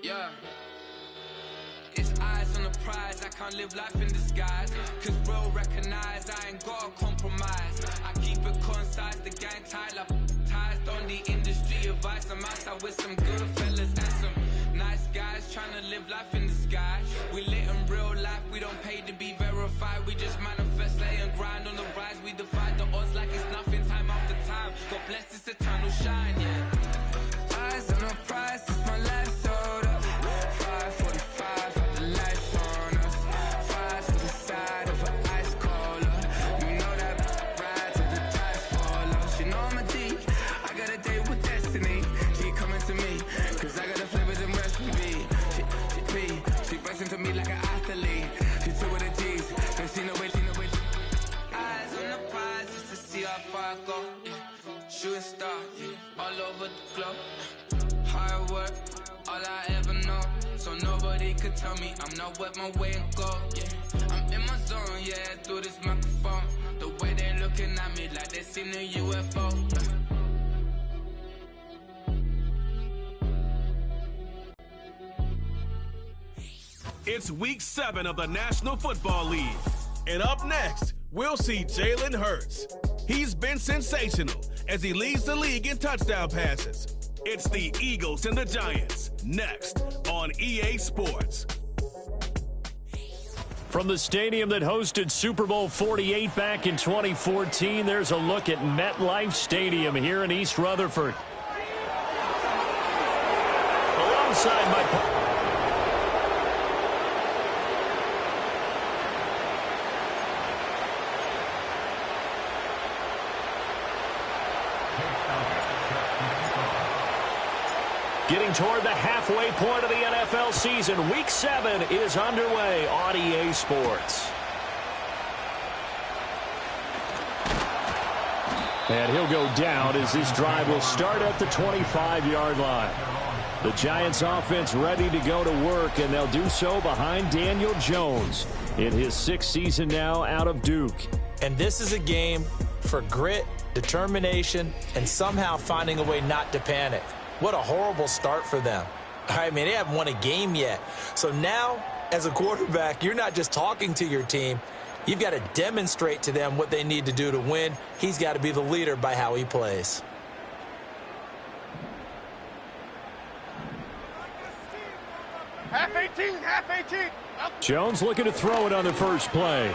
Yeah. It's eyes on the prize, I can't live life in disguise. Cause real recognize I ain't gotta compromise. I keep it concise, the gang tight like ties. On the industry advice, I'm outside with some good fellas and some nice guys trying to live life in the sky. We lit in real life, we don't pay to be verified. We just manifest, lay and grind on the rise. We defy the odds like it's nothing, time after time. God bless this eternal shine, yeah. Eyes on the prize, it's my last order. 5:45, got the lights on us. Fires to the side of an ice caller. You know that ride till the tides fall off. You know I'm a D, I got a date with destiny. She coming to me, cause I got the flavors and recipe. She racing to me like an athlete. She two with the G's, and she know it. Eyes on the prize, just to see how far I go. Yeah. Shooting star, yeah. All over the globe. Hard work, all I ever know. So nobody could tell me I'm not wet my way and go. Yeah, I'm in my zone, yeah, through this microphone. The way they looking at me like they seen a UFO. It's week 7 of the National Football League. And up next, we'll see Jalen Hurts. He's been sensational as he leads the league in touchdown passes. It's the Eagles and the Giants, next on EA Sports. From the stadium that hosted Super Bowl 48 back in 2014, there's a look at MetLife Stadium here in East Rutherford. Alongside my... Getting toward the halfway point of the NFL season, Week 7 is underway on EA Sports. And he'll go down as this drive will start at the 25-yard line. The Giants offense ready to go to work, and they'll do so behind Daniel Jones in his 6th season now out of Duke. And this is a game for grit, determination, and somehow finding a way not to panic. What a horrible start for them. I mean, they haven't won a game yet. So now, as a quarterback, you're not just talking to your team. You've got to demonstrate to them what they need to do to win. He's got to be the leader by how he plays. Half 18. Jones looking to throw it on the first play.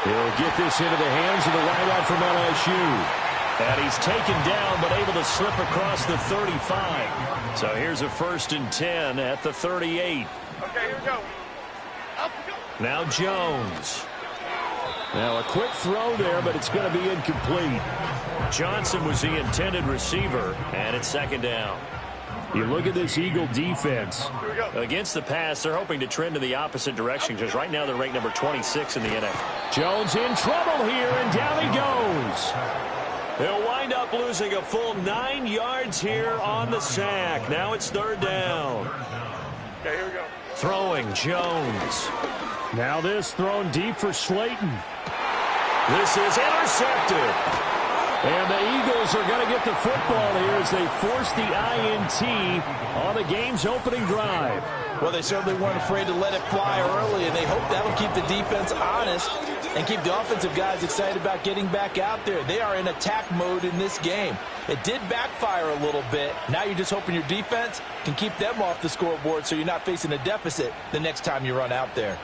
He'll get this into the hands of the wideout from LSU. And he's taken down, but able to slip across the 35. So here's a 1st and 10 at the 38. Okay, here we go. Up we go. Now Jones. Now a quick throw there, but it's going to be incomplete. Johnson was the intended receiver, and it's 2nd down. You look at this Eagle defense. Against the pass, they're hoping to trend in the opposite direction because right now they're ranked number 26 in the NFL. Jones in trouble here, and down he goes. He'll wind up losing a full 9 yards here on the sack. Now it's 3rd down. Okay, here we go. Throwing Jones. Now this thrown deep for Slayton. This is intercepted. And the Eagles are going to get the football here as they force the INT on the game's opening drive. Well, they certainly weren't afraid to let it fly early, and they hope that'll keep the defense honest and keep the offensive guys excited about getting back out there. They are in attack mode in this game. It did backfire a little bit. Now you're just hoping your defense can keep them off the scoreboard so you're not facing a deficit the next time you run out there.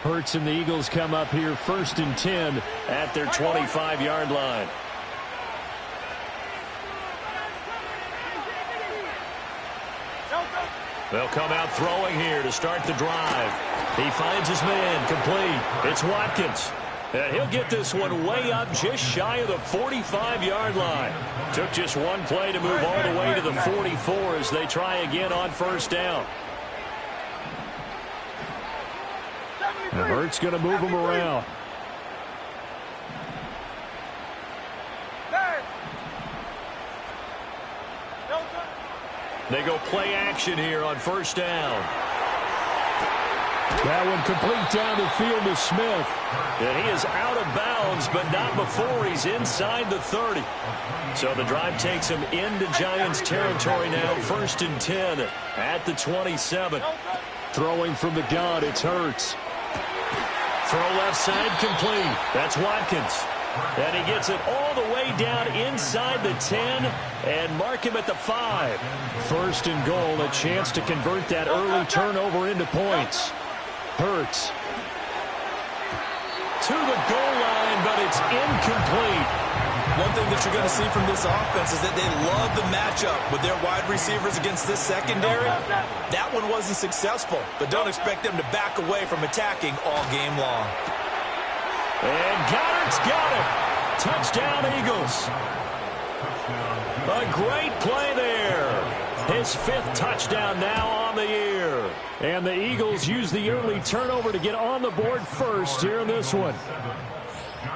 Hurts and the Eagles come up here 1st and 10 at their 25-yard line. They'll come out throwing here to start the drive. He finds his man complete. It's Watkins. And he'll get this one way up just shy of the 45-yard line. Took just one play to move all the way to the 44 as they try again on 1st down. And Hurts going to move him around. They go play action here on 1st down. That one complete down the field to Smith. And he is out of bounds, but not before he's inside the 30. So the drive takes him into Giants territory now, 1st and 10 at the 27. Throwing from the gun, it's Hurts. Throw left side complete. That's Watkins. And he gets it all the way down inside the 10 and mark him at the 5. 1st and goal, a chance to convert that early turnover into points. Hurts to the goal line, but it's incomplete. One thing that you're going to see from this offense is that they love the matchup with their wide receivers against this secondary. That one wasn't successful, but don't expect them to back away from attacking all game long. And Goddard's got it. Touchdown, Eagles. A great play there. His 5th touchdown now on the year. And the Eagles use the early turnover to get on the board first here in this one.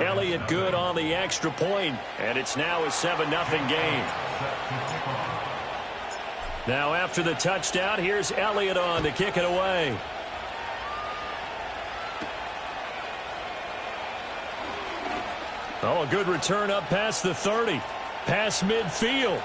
Elliott good on the extra point, and it's now a 7-0 game. Now after the touchdown, here's Elliott on to kick it away. Oh, a good return up past the 30. Past midfield.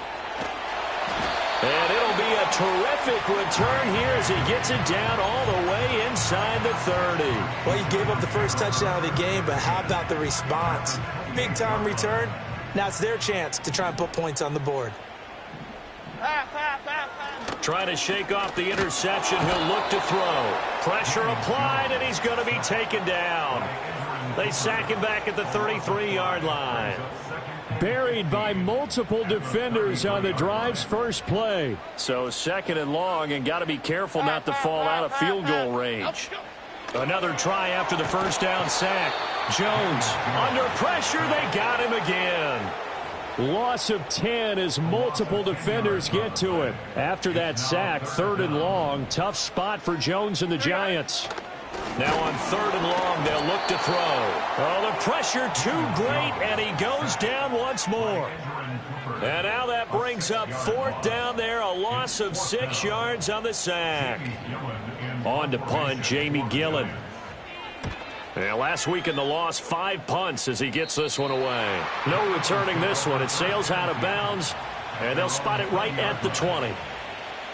And it'll be a terrific return here as he gets it down all the way inside the 30. Well, he gave up the first touchdown of the game, but how about the response? Big-time return. Now it's their chance to try and put points on the board. Trying to shake off the interception. He'll look to throw. Pressure applied, and he's going to be taken down. They sack him back at the 33-yard line. Buried by multiple defenders on the drive's first play. So 2nd and long, and got to be careful not to fall out of field goal range. Another try after the first down sack. Jones under pressure. They got him again. Loss of 10 as multiple defenders get to it. After that sack, 3rd and long. Tough spot for Jones and the Giants. Now on 3rd and long, they'll look to throw. Oh, the pressure too great, and he goes down once more. And now that brings up 4th down there, a loss of 6 yards on the sack. On to punt, Jamie Gillen. And last week in the loss, 5 punts as he gets this one away. No returning this one. It sails out of bounds, and they'll spot it right at the 20.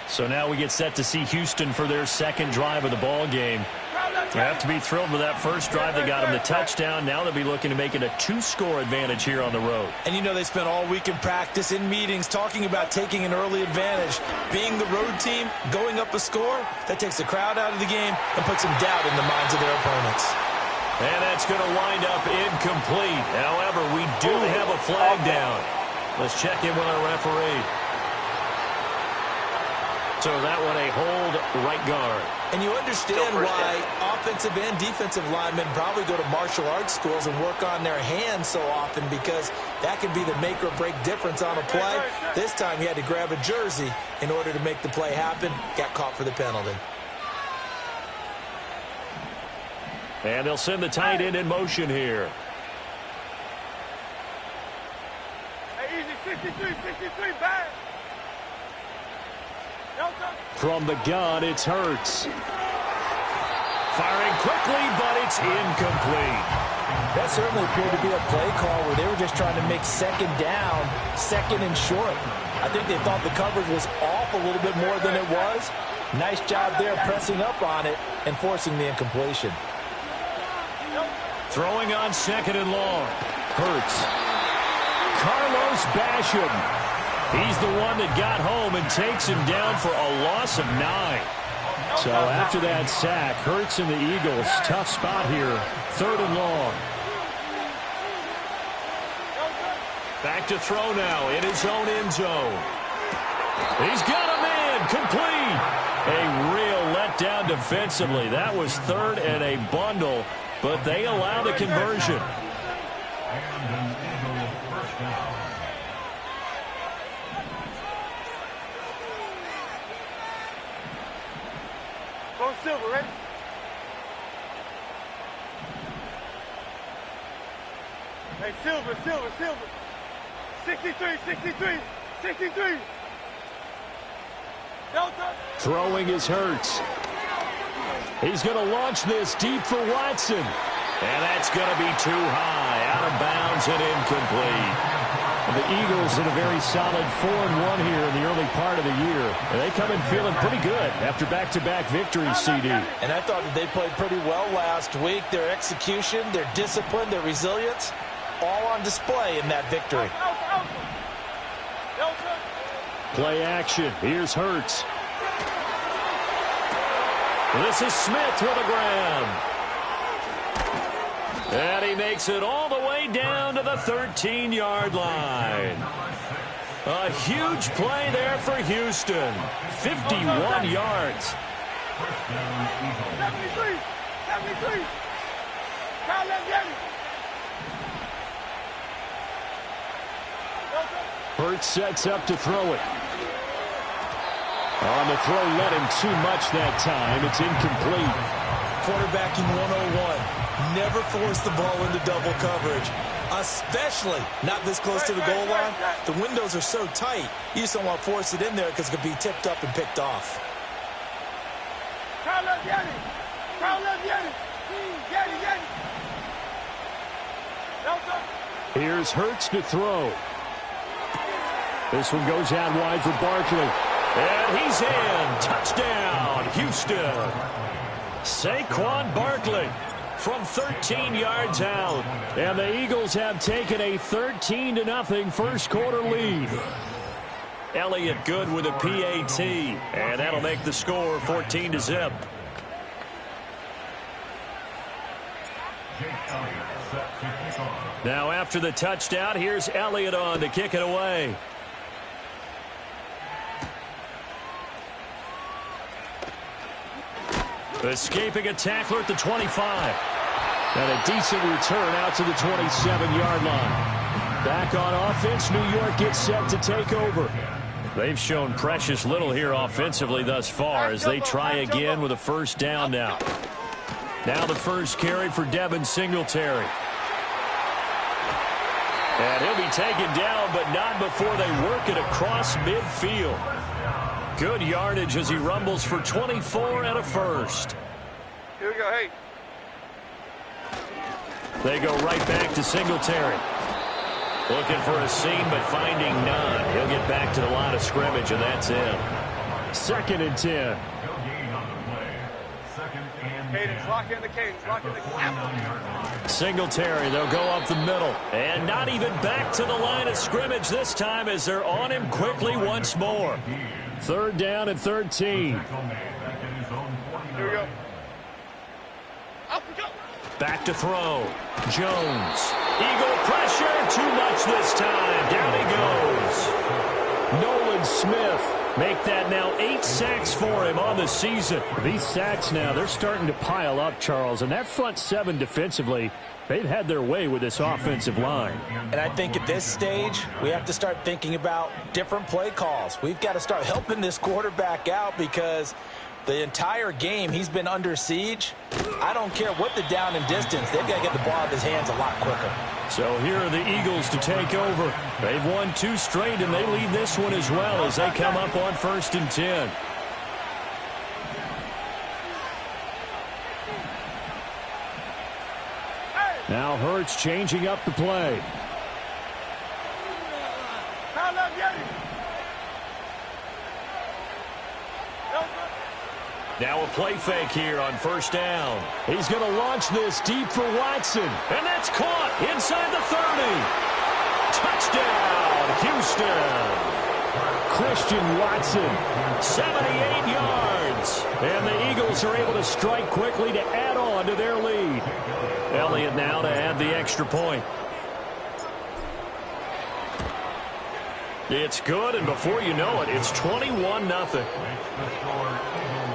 So now we get set to see Houston for their 2nd drive of the ball game. They have to be thrilled with that first drive. They got him the touchdown. Now they'll be looking to make it a 2-score advantage here on the road. And you know they spent all week in practice, in meetings, talking about taking an early advantage. Being the road team, going up a score, that takes the crowd out of the game and puts some doubt in the minds of their opponents. And that's going to wind up incomplete. However, we do have a flag down. Let's check in with our referee. So that one a hold right guard. And you understand why offensive and defensive linemen probably go to martial arts schools and work on their hands so often, because that can be the make or break difference on a play. This time he had to grab a jersey in order to make the play happen. Got caught for the penalty. And they'll send the tight end in motion here. Hey, easy, 63, back. From the gun, it's Hurts. Firing quickly, but it's incomplete. That certainly appeared to be a play call where they were just trying to make 2nd down, 2nd and short. I think they thought the coverage was off a little bit more than it was. Nice job there pressing up on it and forcing the incompletion. Throwing on 2nd and long. Hurts. Carlos Basham. He's the one that got home and takes him down for a loss of 9. So after that sack, Hurts and the Eagles, tough spot here. 3rd and long. Back to throw now in his own end zone. He's got him in, complete. A real letdown defensively. That was 3rd and a bundle, but they allow the conversion. Go Silver, ready? Hey, Silver. 63. Delta. Throwing is Hurts. He's going to launch this deep for Watson. And that's going to be too high, out of bounds and incomplete. The Eagles in a very solid 4-1 here in the early part of the year. And they come in feeling pretty good after back-to-back victories, CD. And I thought that they played pretty well last week. Their execution, their discipline, their resilience, all on display in that victory. Play action. Here's Hurts. This is Smith with a grab. And he makes it all the way down to the 13-yard line. A huge play there for Houston. 51 yards. 73. 73. Kyle, let's get it. Hurts sets up to throw it. On the throw, let him too much that time. It's incomplete. Quarterbacking 101. Never force the ball into double coverage, especially not this close to the goal line. The windows are so tight, you just don't want to force it in there because it could be tipped up and picked off. Kyle, let's get it. Kyle, let's get it. Get it, get it. Here's Hurts to throw. This one goes out wide for Barkley. And he's in. Touchdown, Houston. Saquon Barkley from 13 yards out. And the Eagles have taken a 13-0 first quarter lead. Elliott good with a PAT. And that'll make the score 14-0. Now after the touchdown, here's Elliott on to kick it away. Escaping a tackler at the 25. And a decent return out to the 27-yard line. Back on offense, New York gets set to take over. They've shown precious little here offensively thus far as they try again with a first down now. Now the first carry for Devin Singletary. And he'll be taken down, but not before they work it across midfield. Good yardage as he rumbles for 24 and a first. Here we go, hey. They go right back to Singletary. Looking for a seam, but finding none. He'll get back to the line of scrimmage, and that's it. 2nd and 10. Cadence, lock in the cadence, lock in the cadence. Singletary, they'll go up the middle. And not even back to the line of scrimmage this time as they're on him quickly once more. 3rd down and 13. Here we go. Up we go. Back to throw. Jones. Eagle pressure. Too much this time. Down he goes. Nolan Smith. Make that now 8 sacks for him on the season. These sacks now, they're starting to pile up, Charles. And that front 7 defensively, they've had their way with this offensive line. And I think at this stage, we have to start thinking about different play calls. We've got to start helping this quarterback out because the entire game he's been under siege. I don't care what the down and distance. They've got to get the ball out of his hands a lot quicker. So here are the Eagles to take over. They've won 2 straight, and they lead this one as well as they come up on 1st and 10. Now Hurts changing up the play. Now a play fake here on 1st down. He's going to launch this deep for Watson. And that's caught inside the 30. Touchdown, Houston. Christian Watson, 78 yards. And the Eagles are able to strike quickly to add on to their lead. Elliott now to add the extra point. It's good, and before you know it, it's 21-0.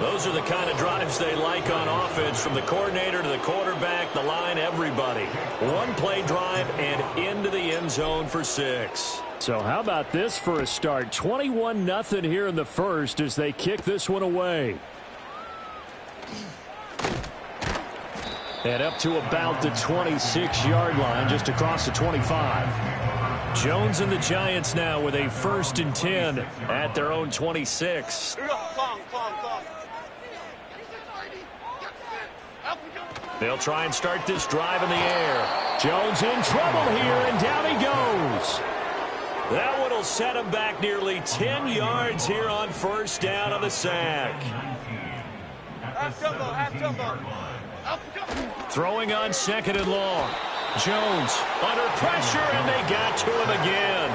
Those are the kind of drives they like on offense, from the coordinator to the quarterback, the line, everybody. 1-play drive and into the end zone for 6. So how about this for a start? 21-0 here in the first as they kick this one away. And up to about the 26-yard line, just across the 25. Jones and the Giants now with a 1st and 10 at their own 26. Here we go. Clong. They'll try and start this drive in the air. Jones in trouble here, and down he goes. That one will set him back nearly 10 yards here on first down on the sack. Half jumbo. Throwing on second and long. Jones under pressure, and they got to him again.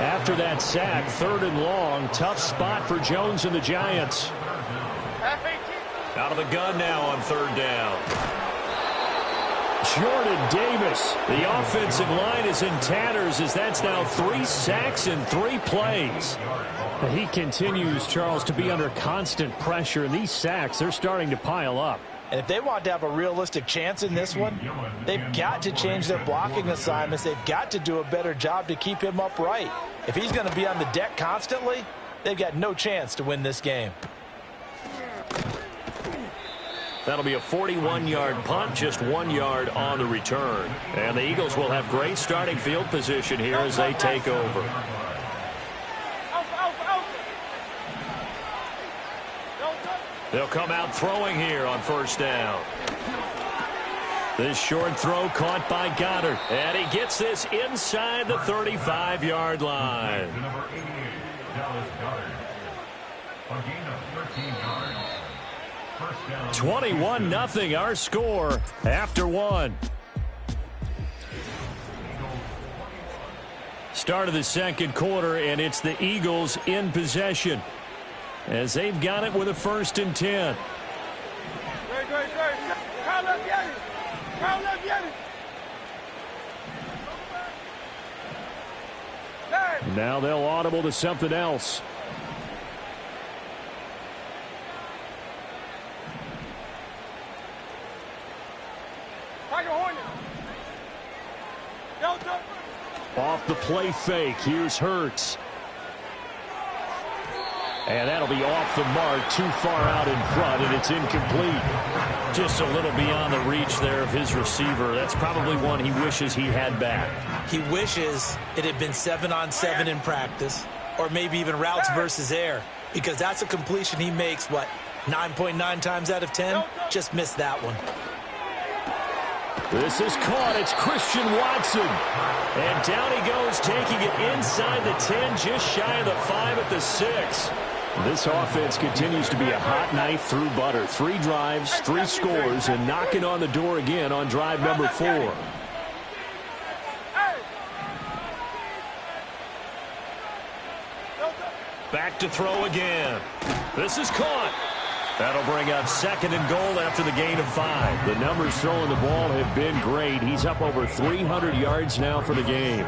After that sack, third and long, tough spot for Jones and the Giants. Out of the gun now on third down. Jordan Davis. The offensive line is in tatters as that's now 3 sacks in 3 plays. He continues, Charles, to be under constant pressure, and these sacks, they're starting to pile up. And if they want to have a realistic chance in this one, they've got to change their blocking assignments. They've got to do a better job to keep him upright. If he's going to be on the deck constantly, they've got no chance to win this game. That'll be a 41-yard punt, just 1 yard on the return. And the Eagles will have great starting field position here as they take over. They'll come out throwing here on first down. This short throw caught by Goddard. And he gets this inside the 35-yard line. 21-0 our score after one. Start of the second quarter, and it's the Eagles in possession as they've got it with a 1st and 10. Now they'll audible to something else. Off the play fake, here's Hurts. And that'll be off the mark, too far out in front, and it's incomplete. Just a little beyond the reach there of his receiver. That's probably one he wishes he had back. He wishes it had been 7-on-7 in practice, or maybe even routes versus air, because that's a completion he makes, 9.9 times out of 10? Just missed that one. This is caught. It's Christian Watson. And down he goes, taking it inside the 10, just shy of the 5 at the 6. This offense continues to be a hot knife through butter. 3 drives, 3 scores, and knocking on the door again on drive number 4. Back to throw again. This is caught. That'll bring up 2nd and goal after the gain of 5. The numbers throwing the ball have been great. He's up over 300 yards now for the game.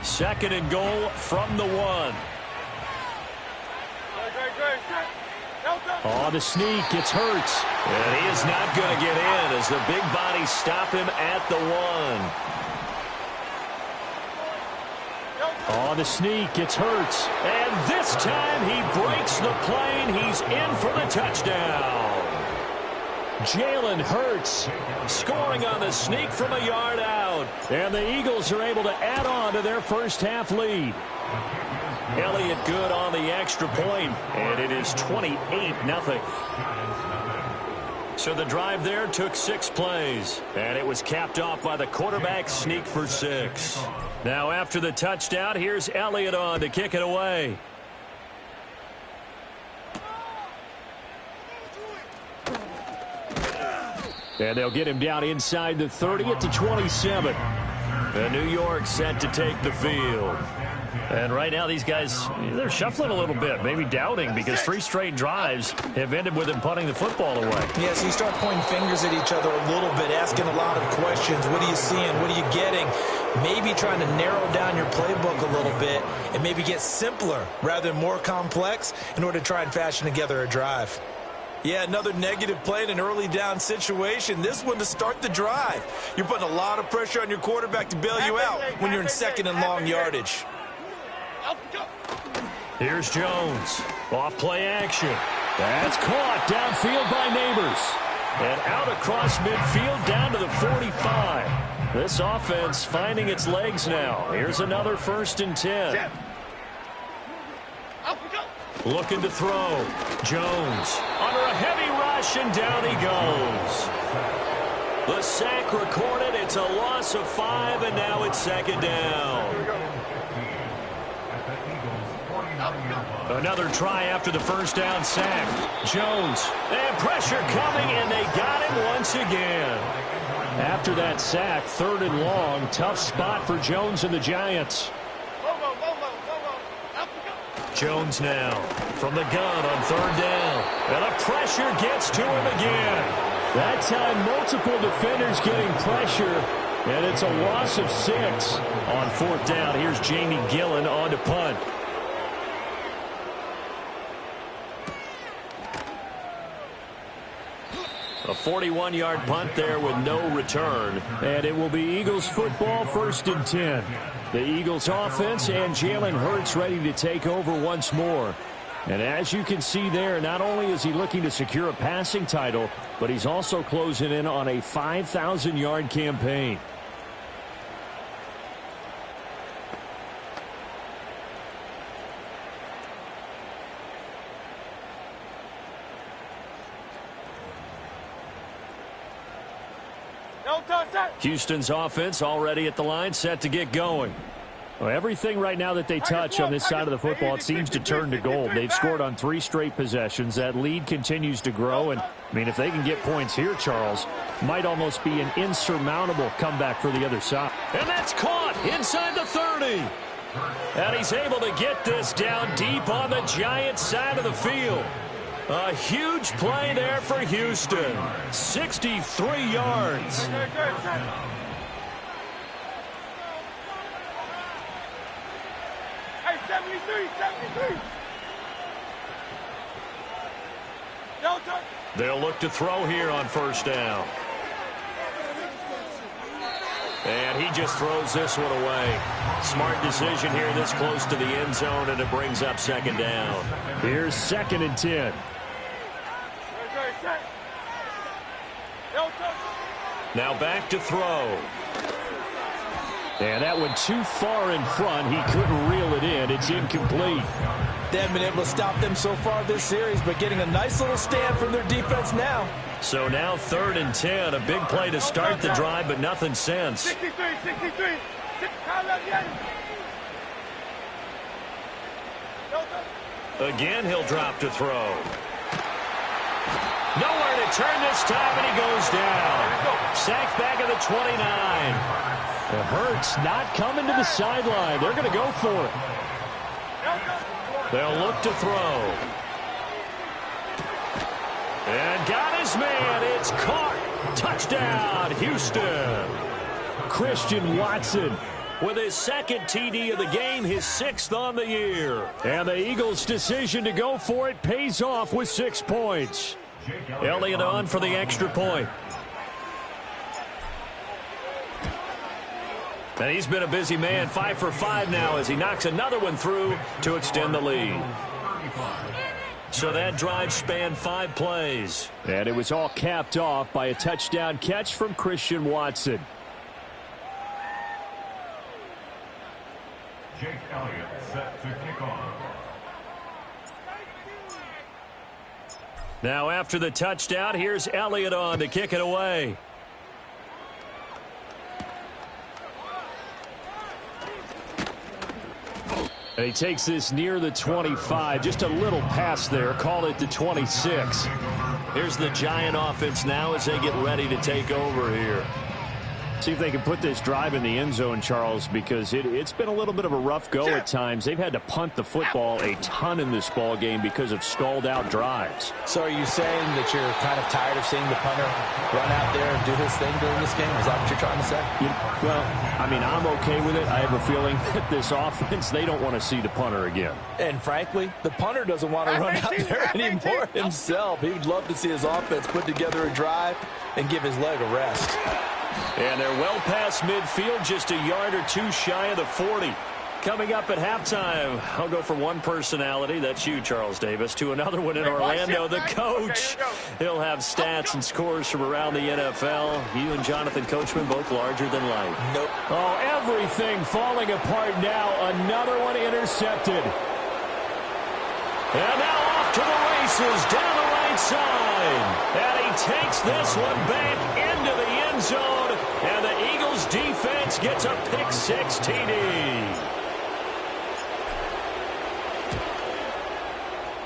Second and goal from the 1. On the sneak, it's Hurts. And he is not going to get in as the big bodies stop him at the 1. On the sneak, it's Hurts. And this time he breaks the plane. He's in for the touchdown. Jalen Hurts scoring on the sneak from a yard out. And the Eagles are able to add on to their first half lead. Elliott good on the extra point, and it is 28-0. So the drive there took 6 plays, and it was capped off by the quarterback sneak for 6. Now after the touchdown, here's Elliott on to kick it away. And they'll get him down inside the 30 at the 27. And New York set to take the field. And right now these guys, they're shuffling a little bit, maybe doubting, because 3 straight drives have ended with them punting the football away. Yeah, so you start pointing fingers at each other a little bit, asking a lot of questions. What are you seeing? What are you getting? Maybe trying to narrow down your playbook a little bit and maybe get simpler rather than more complex in order to try and fashion together a drive. Yeah, another negative play in an early down situation. This one to start the drive. You're putting a lot of pressure on your quarterback to bail you out when you're in 2nd and long yardage. Here's Jones. Off play action. That's caught downfield by Neighbors. And out across midfield down to the 45. This offense finding its legs now. Here's another 1st and 10. Looking to throw. Jones under a heavy rush, and down he goes. The sack recorded. It's a loss of 5, and now it's 2nd down. Another try after the 1st down sack. Jones, and pressure coming, and they got him once again. After that sack, 3rd and long, tough spot for Jones and the Giants. Jones now from the gun on 3rd down. And the pressure gets to him again. That time, multiple defenders getting pressure, and it's a loss of 6. On 4th down, here's Jamie Gillen on to punt. A 41-yard punt there with no return. And it will be Eagles football, 1st and 10. The Eagles offense and Jalen Hurts ready to take over once more. And as you can see there, not only is he looking to secure a passing title, but he's also closing in on a 5,000-yard campaign. Houston's offense already at the line, set to get going. Well, everything right now that they touch on this side of the football, it seems to turn to gold. They've scored on 3 straight possessions. That lead continues to grow. And, I mean, if they can get points here, Charles, might almost be an insurmountable comeback for the other side. And that's caught inside the 30. And he's able to get this down deep on the Giants' side of the field. A huge play there for Houston. 63 yards. Hey, 73. They'll look to throw here on 1st down. And he just throws this one away. Smart decision here this close to the end zone, and it brings up 2nd down. Here's 2nd and 10. Now back to throw. And that one too far in front. He couldn't reel it in. It's incomplete. They haven't been able to stop them so far this series, but getting a nice little stand from their defense now. So now 3rd and 10. A big play to start the drive, but nothing since. 63. Again, he'll drop to throw. Nowhere to turn this time, and he goes down. Sacked back at the 29. It hurts not coming to the sideline. They're going to go for it. They'll look to throw. And got his man. It's caught. Touchdown, Houston. Christian Watson with his 2nd TD of the game, his 6th on the year. And the Eagles' decision to go for it pays off with 6 points. Elliott on for the extra point. And he's been a busy man, 5 for 5 now as he knocks another one through to extend the lead. So that drive spanned 5 plays. And it was all capped off by a touchdown catch from Christian Watson. Jake Elliott set to kick off. Now after the touchdown, here's Elliott on to kick it away. And he takes this near the 25. Just a little pass there. Call it the 26. Here's the Giant offense now as they get ready to take over here. See if they can put this drive in the end zone, Charles, because it's been a little bit of a rough go at times. They've had to punt the football a ton in this ball game because of stalled-out drives. So are you saying that you're kind of tired of seeing the punter run out there and do his thing during this game? Is that what you're trying to say? Well, I mean, I'm okay with it. I have a feeling that this offense, they don't want to see the punter again. And frankly, the punter doesn't want to run out there anymore himself. He would love to see his offense put together a drive and give his leg a rest. And they're well past midfield, just a yard or two shy of the 40. Coming up at halftime, I'll go from one personality, that's you, Charles Davis, to another one in Orlando, the coach. He'll have stats and scores from around the NFL. You and Jonathan Coachman both larger than life. Nope. Oh, everything falling apart now. Another one intercepted. And now off to the races down the right side. And he takes this one back into the end zone. And the Eagles defense gets a pick-6 TD.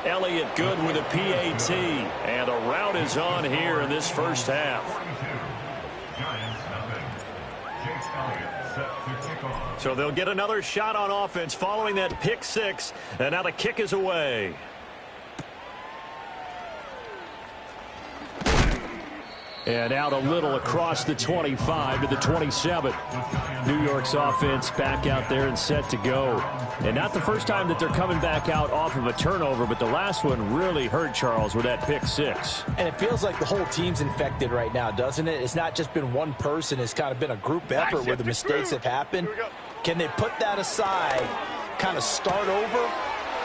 Elliott good with a PAT. And a rout is on here in this first half. So they'll get another shot on offense following that pick-6. And now the kick is away. And out a little across the 25 to the 27. New York's offense back out there and set to go. And not the first time that they're coming back out off of a turnover, but the last one really hurt Charles with that pick-6. And it feels like the whole team's infected right now, doesn't it? It's not just been one person. It's kind of been a group effort where the mistakes have happened. Can they put that aside, kind of start over,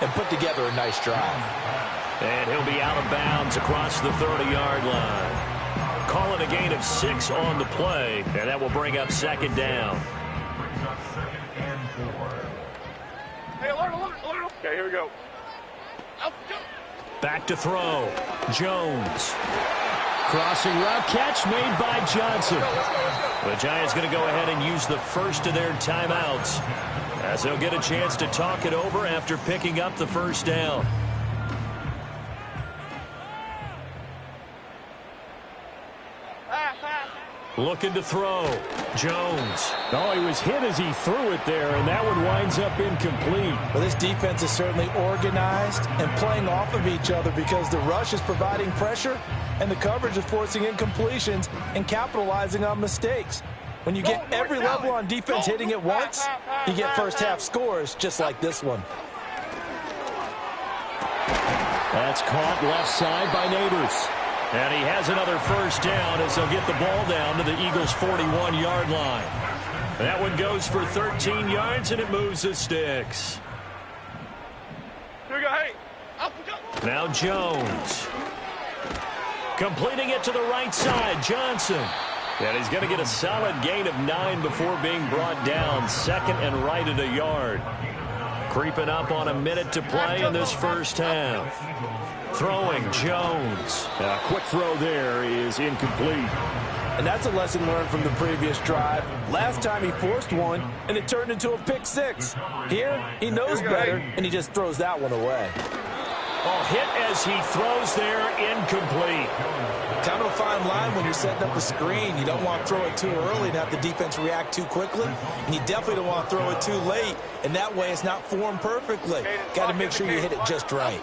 and put together a nice drive? And he'll be out of bounds across the 30-yard line. Calling a gain of 6 on the play, and that will bring up second down. Hey, alert. Okay, here we go. Back to throw. Jones. Crossing route catch made by Johnson. The Giants going to go ahead and use the first of their timeouts as they'll get a chance to talk it over after picking up the first down. Looking to throw. Jones. Oh, he was hit as he threw it there, and that one winds up incomplete. Well, this defense is certainly organized and playing off of each other because the rush is providing pressure and the coverage is forcing incompletions and capitalizing on mistakes. When you get every level on defense hitting at once, you get first half scores just like this one. That's caught left side by Neighbors. And he has another first down as they'll get the ball down to the Eagles' 41-yard line. That one goes for 13 yards, and it moves the sticks. Here we go, hey. Now Jones. Completing it to the right side, Johnson. And he's going to get a solid gain of 9 before being brought down. Second and right at a yard. Creeping up on a minute to play in this first half. Throwing, Jones. A quick throw there is incomplete. And that's a lesson learned from the previous drive. Last time he forced one, and it turned into a pick-6. Here, he knows better, and he just throws that one away. Oh, hit as he throws there, incomplete. Kind of a fine line when you're setting up the screen. You don't want to throw it too early and have the defense react too quickly. And you definitely don't want to throw it too late. And that way it's not formed perfectly. Got to make sure you hit it just right.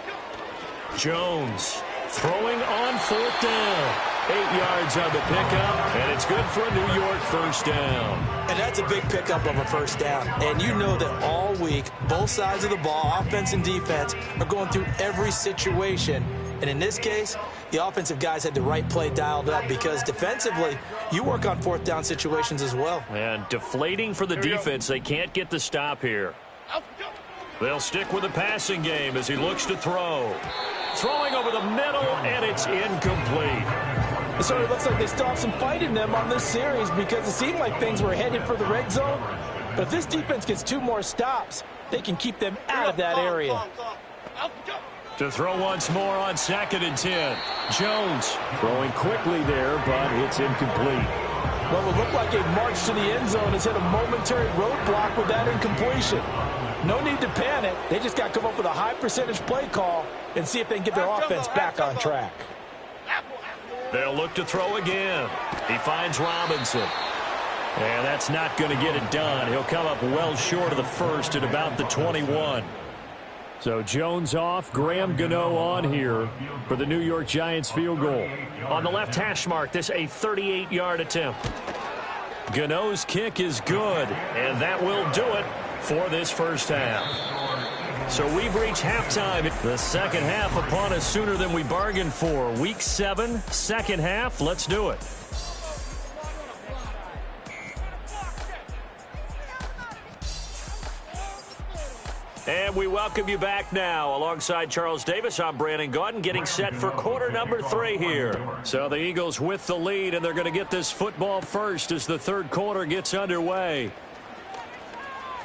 Jones throwing on fourth down. 8 yards on the pickup, and it's good for a New York first down. And that's a big pickup of a first down. And you know that all week, both sides of the ball, offense and defense, are going through every situation. And in this case, the offensive guys had the right play dialed up because defensively, you work on fourth down situations as well. And deflating for the defense. They can't get the stop here. They'll stick with the passing game as he looks to throw. Throwing over the middle, and it's incomplete. It sort of looks like they still have some fight in them on this series because it seemed like things were headed for the red zone. But if this defense gets 2 more stops, they can keep them out of that area. To throw once more on 2nd and 10. Jones throwing quickly there, but it's incomplete. What would look like a march to the end zone has hit a momentary roadblock with that incompletion. No need to panic. They just got to come up with a high percentage play call and see if they can get their offense back on track. They'll look to throw again. He finds Robinson. And that's not going to get it done. He'll come up well short of the first at about the 21. So Jones off, Graham Gano on here for the New York Giants field goal. On the left hash mark, this a 38-yard attempt. Gano's kick is good, and that will do it for this first half. So we've reached halftime. The second half upon us sooner than we bargained for. Week 7, second half. Let's do it. And we welcome you back now. Alongside Charles Davis, I'm Brandon Gaudin, getting set for quarter number 3 here. So the Eagles with the lead, and they're going to get this football first as the third quarter gets underway.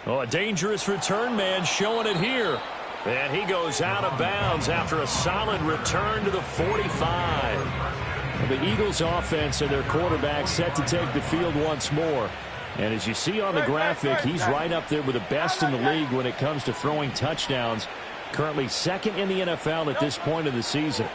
Oh, a dangerous return man showing it here. And he goes out of bounds after a solid return to the 45. The Eagles offense and their quarterback set to take the field once more. And as you see on the graphic, he's right up there with the best in the league when it comes to throwing touchdowns. Currently second in the NFL at this point of the season.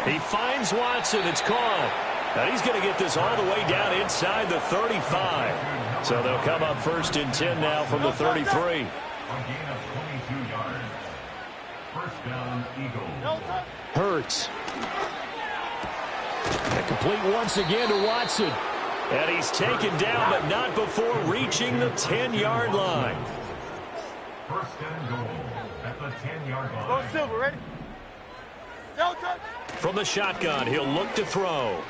He finds Watson. It's caught. And he's going to get this all the way down inside the 35. So they'll come up first and 10 now from the 33. A gain of 22 yards. First down, Eagles. Hurts. And complete once again to Watson. And he's taken down, but not before reaching the 10-yard line. First and goal at the 10-yard line. Go Silver, ready? Delta. From the shotgun, he'll look to throw.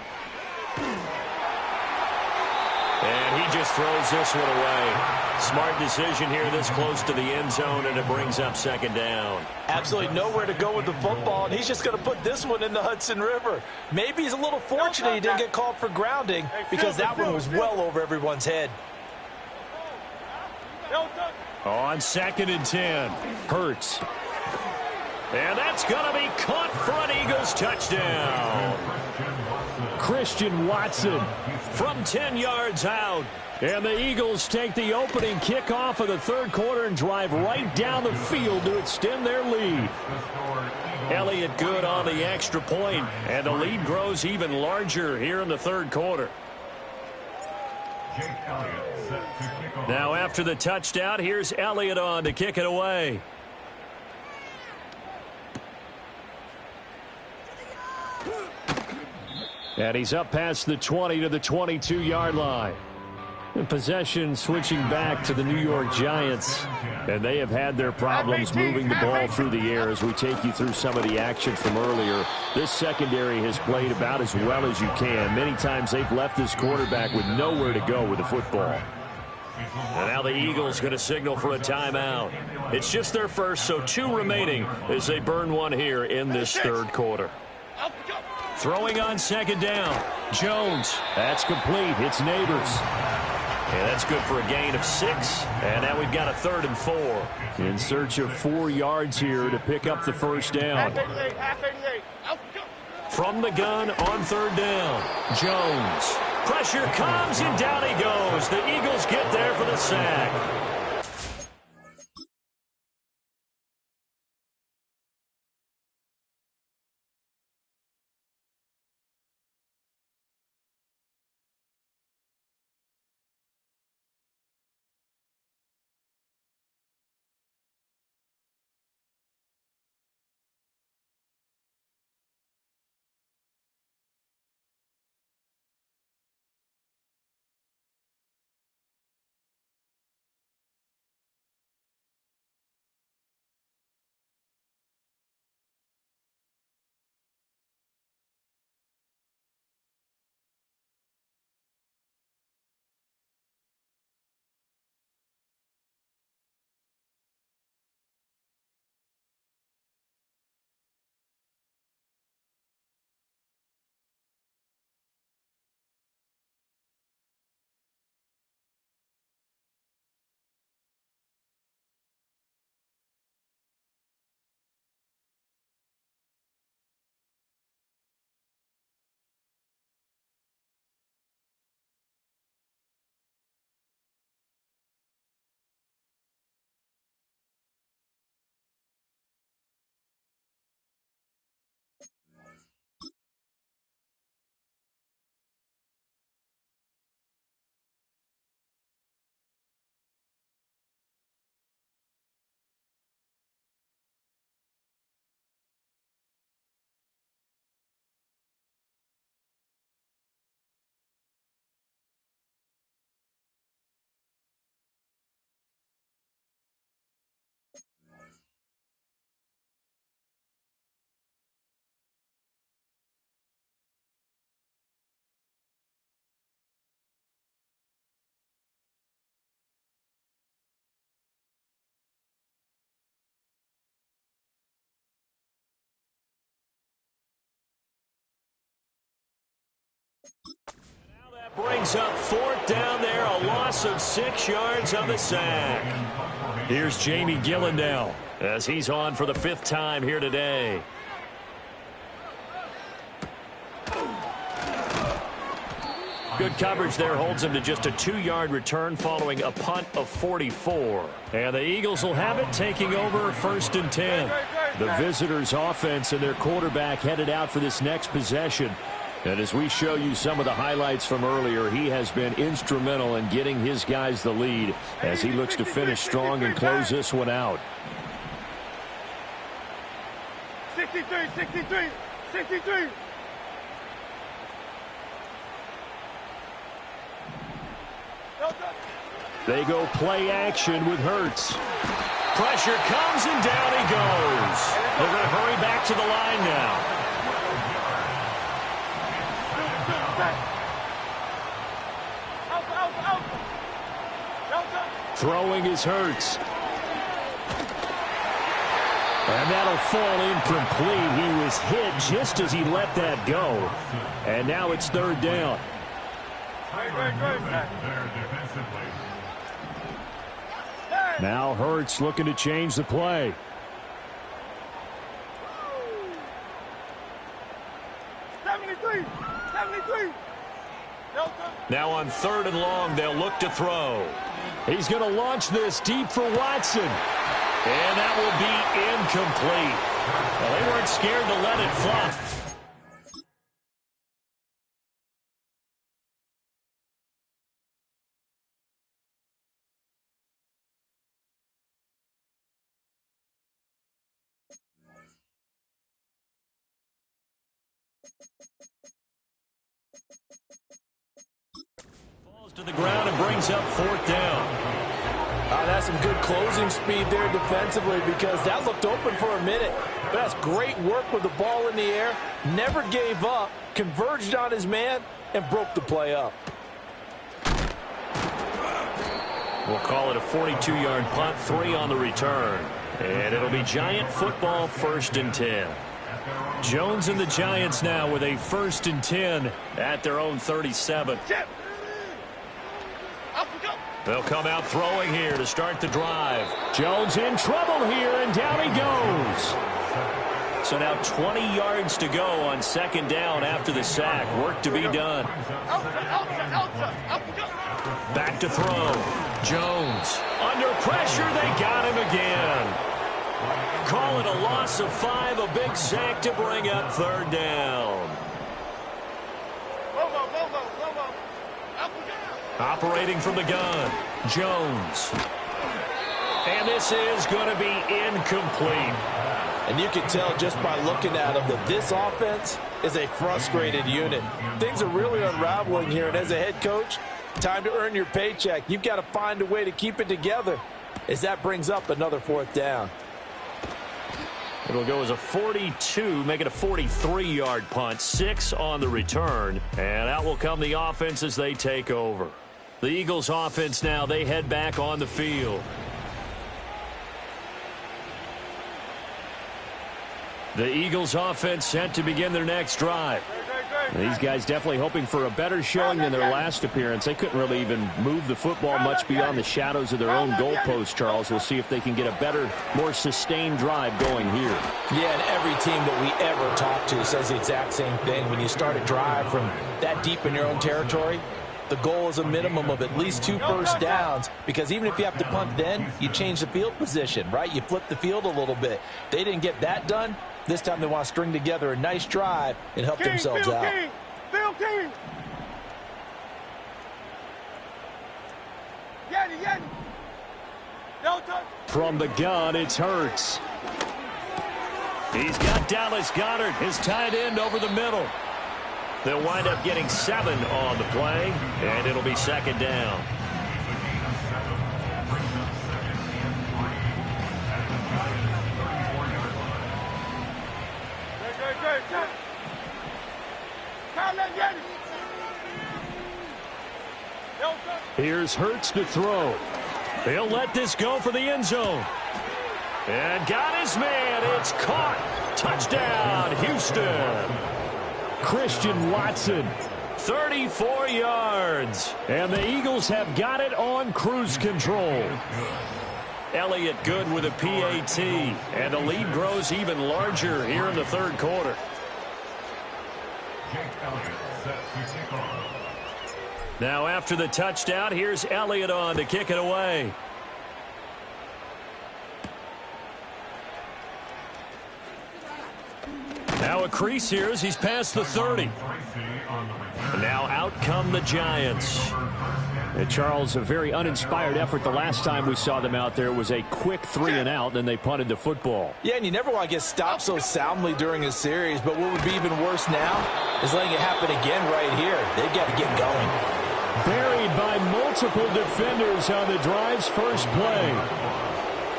And he just throws this one away. Smart decision here this close to the end zone, and it brings up second down. Absolutely nowhere to go with the football, and he's just going to put this one in the Hudson River. Maybe he's a little fortunate he didn't get called for grounding because that one was well over everyone's head. On second and 10, Hurts. and that's going to be caught for an Eagles touchdown. Christian Watson. From 10 yards out. And the Eagles take the opening kickoff of the third quarter and drive right down the field to extend their lead. Elliott good on the extra point, and the lead grows even larger here in the third quarter. Jake Elliott set to kick off. Now after the touchdown, here's Elliott on to kick it away. And he's up past the 20 to the 22-yard line. And possession switching back to the New York Giants. And they have had their problems moving the ball through the air as we take you through some of the action from earlier. This secondary has played about as well as you can. Many times they've left this quarterback with nowhere to go with the football. And now the Eagles going to signal for a timeout. It's just their first, so 2 remaining as they burn one here in this third quarter. Throwing on second down. Jones. That's complete. It's Neighbors. And that's good for a gain of 6. And now we've got a 3rd and 4. In search of 4 yards here to pick up the first down. From the gun on 3rd down. Jones. Pressure comes and down he goes. The Eagles get there for the sack. Brings up 4th down there, a loss of 6 yards on the sack. Here's Jamie Gillen as he's on for the 5th time here today. Good coverage there holds him to just a 2-yard return following a punt of 44. And the Eagles will have it, taking over 1st and 10. The visitors' offense and their quarterback headed out for this next possession. And as we show you some of the highlights from earlier, he has been instrumental in getting his guys the lead as he looks to finish strong and close this one out. 63, 63, 63. They go play action with Hurts. Pressure comes and down he goes. They're going to hurry back to the line now. Throwing is Hurts. And that'll fall incomplete. He was hit just as he let that go. And now it's 3rd down. Now Hurts looking to change the play. Now on 3rd and long, they'll look to throw. He's going to launch this deep for Watson. And that will be incomplete. Well, they weren't scared to let it fly. Falls to the ground and brings up 4th down. That's some good closing speed there defensively because that looked open for a minute. But that's great work with the ball in the air. Never gave up, converged on his man, and broke the play up. We'll call it a 42-yard punt, 3 on the return. And it'll be Giant football, 1st and 10. Jones and the Giants now with a 1st and 10 at their own 37. They'll come out throwing here to start the drive. Jones in trouble here, and down he goes. So now 20 yards to go on 2nd down after the sack. Work to be done. Back to throw. Jones. Under pressure, they got him again. Call it a loss of 5, a big sack to bring up 3rd down. Operating from the gun, Jones. And this is going to be incomplete. And you can tell just by looking at him that this offense is a frustrated unit. Things are really unraveling here, and as a head coach, time to earn your paycheck. You've got to find a way to keep it together as that brings up another 4th down. It'll go as a 42, make it a 43-yard punt, 6 on the return. And out will come the offense as they take over. The Eagles offense now, they head back on the field. The Eagles offense set to begin their next drive. These guys definitely hoping for a better showing than their last appearance. They couldn't really even move the football much beyond the shadows of their own goalpost, Charles. We'll see if they can get a better, more sustained drive going here. Yeah, and every team that we ever talk to says the exact same thing. When you start a drive from that deep in your own territory, the goal is a minimum of at least 2 first downs, because even if you have to punt then, you change the field position, right? You flip the field a little bit. They didn't get that done. This time they want to string together a nice drive and help themselves out. From the gun, it's Hurts. He's got Dallas Goedert, his tight end, over the middle. They'll wind up getting 7 on the play, and it'll be 2nd down. Here's Hurts to throw. He'll let this go for the end zone. And got his man. It's caught. Touchdown, Houston. Christian Watson 34 yards. And the Eagles have got it on cruise control. Elliott good with a PAT. And the lead grows even larger here in the third quarter. Now after the touchdown, here's Elliott on to kick it away. Now a crease here as he's past the 30. And now out come the Giants. And Charles, a very uninspired effort the last time we saw them out there was a quick 3-and-out, then they punted the football. Yeah, and you never want to get stopped so soundly during a series, but what would be even worse now is letting it happen again right here. They've got to get going. Buried by multiple defenders on the drive's first play.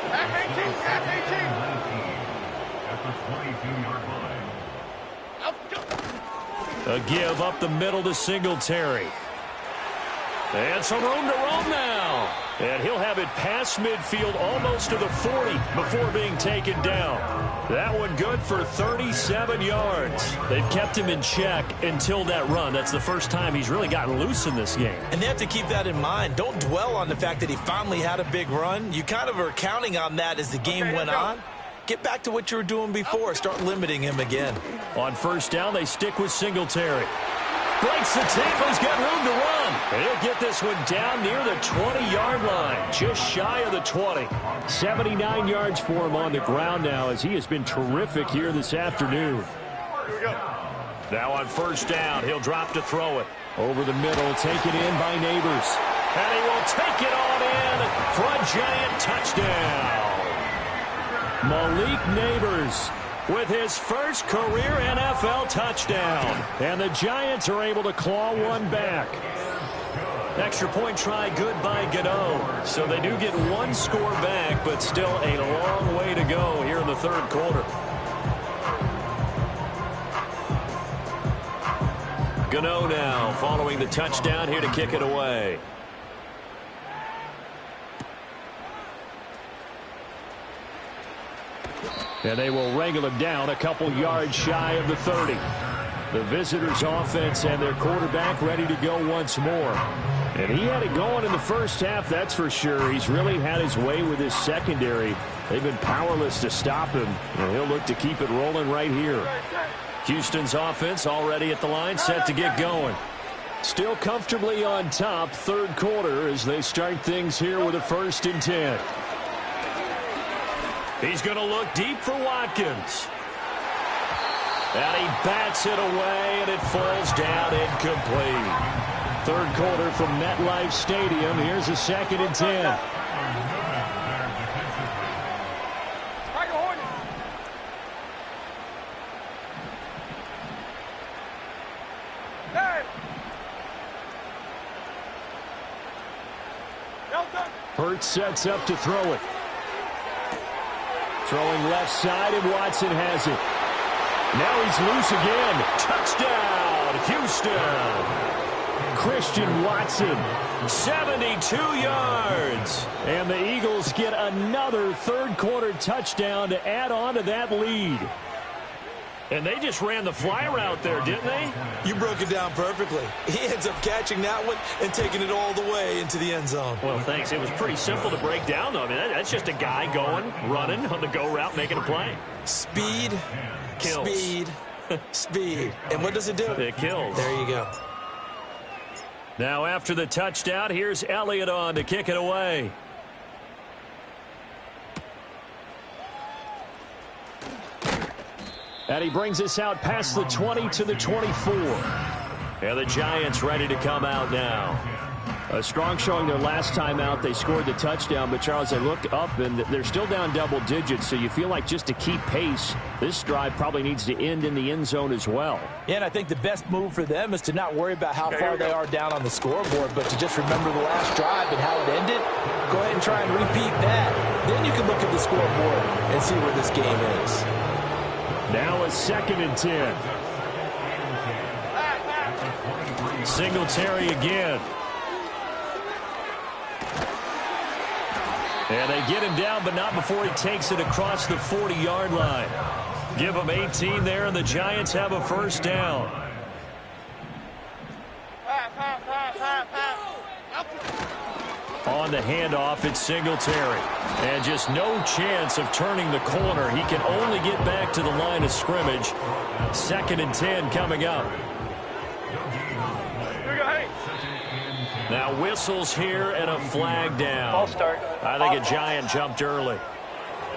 Back 18, back 18. At the 22-yard line. A give up the middle to Singletary. And some room to roam now. And he'll have it past midfield almost to the 40 before being taken down. That one good for 37 yards. They've kept him in check until that run. That's the first time he's really gotten loose in this game. And they have to keep that in mind. Don't dwell on the fact that he finally had a big run. You kind of are counting on that as the game went on. Get back to what you were doing before. Start limiting him again. On first down, they stick with Singletary. Breaks the tackle. He's got room to run. And he'll get this one down near the 20-yard line. Just shy of the 20. 79 yards for him on the ground now as he has been terrific here this afternoon. Here we go. Now on first down, he'll drop to throw it. Over the middle, taken in by Neighbors. And he will take it on in for a giant touchdown. Malik Neighbors with his first career NFL touchdown. And the Giants are able to claw one back. Extra point try good by Gano. So they do get one score back, but still a long way to go here in the third quarter. Gano now following the touchdown here to kick it away. And they will wrangle him down a couple yards shy of the 30. The visitors' offense and their quarterback ready to go once more. And he had it going in the first half, that's for sure. He's really had his way with his secondary. They've been powerless to stop him. And he'll look to keep it rolling right here. Houston's offense already at the line, set to get going. Still comfortably on top, third quarter as they start things here with a 1st and 10. He's going to look deep for Watkins. And he bats it away, and it falls down incomplete. Third quarter from MetLife Stadium. Here's a 2nd and 10. Hurts sets up to throw it. Throwing left side, and Watson has it. Now he's loose again. Touchdown, Houston. Christian Watson. 72 yards. And the Eagles get another third quarter touchdown to add on to that lead. And they just ran the fly route there, didn't they? You broke it down perfectly. He ends up catching that one and taking it all the way into the end zone. Well, thanks. It was pretty simple to break down, though. I mean, that's just a guy going, running on the go route, making a play. Speed, Kills. speed, speed. And what does it do? It kills. There you go. Now, after the touchdown, here's Elliott on to kick it away. And he brings us out past the 20 to the 24. And the Giants ready to come out now. A strong showing their last time out. They scored the touchdown, but Charles, they look up and they're still down double digits, so you feel like just to keep pace, this drive probably needs to end in the end zone as well. Yeah, and I think the best move for them is to not worry about how far they are down on the scoreboard, but to just remember the last drive and how it ended. Go ahead and try and repeat that. Then you can look at the scoreboard and see where this game is. Now a 2nd and 10. Singletary again. And they get him down, but not before he takes it across the 40-yard line. Give him 18 there, and the Giants have a first down. On the handoff, it's Singletary. And just no chance of turning the corner. He can only get back to the line of scrimmage. 2nd and 10 coming up. Now whistles here and a flag down. Ball start. I think a Giant jumped early.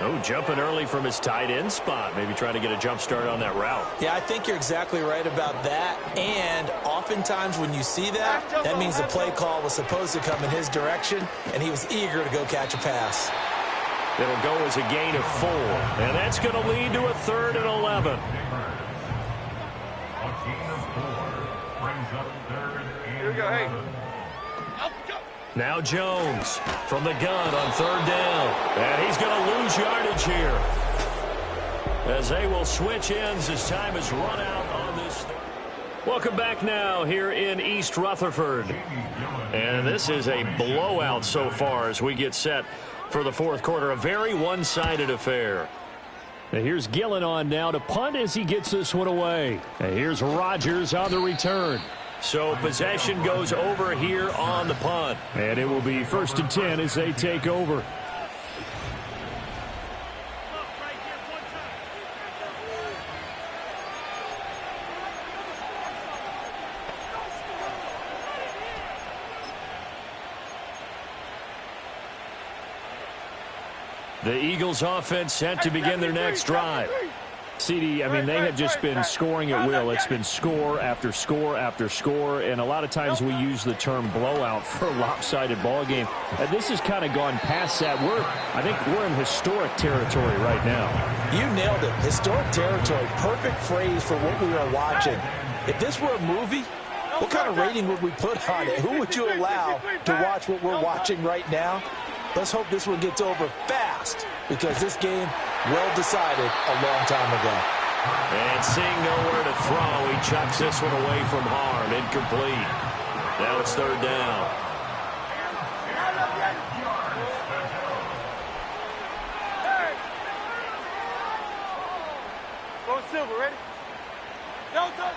Oh, jumping early from his tight end spot. Maybe trying to get a jump start on that route. Yeah, I think you're exactly right about that. And oftentimes when you see that, that means the play call was supposed to come in his direction, and he was eager to go catch a pass. It'll go as a gain of 4. And that's going to lead to a 3rd and 11. A gain of 4 brings up 3rd and 11. Now Jones from the gun on 3rd down. And he's going to lose yardage here, as they will switch ends as time is run out on this. Welcome back now here in East Rutherford. And this is a blowout so far as we get set for the 4th quarter. A very one-sided affair. And here's Gillen on now to punt as he gets this one away. And here's Rodgers on the return. So possession goes over here on the punt. And it will be 1st and 10 as they take over. The Eagles offense set to begin their next drive. CD, I mean, they have just been scoring at will. It's been score after score after score, and a lot of times we use the term blowout for a lopsided ball game. And this has kind of gone past that. I think we're in historic territory right now. You nailed it. Historic territory. Perfect phrase for what we are watching. If this were a movie, what kind of rating would we put on it? Who would you allow to watch what we're watching right now? Let's hope this one gets over fast, because this game, well decided a long time ago. And seeing nowhere to throw, he chucks this one away from harm. Incomplete. Now it's 3rd down. Go Silver, ready? Delta.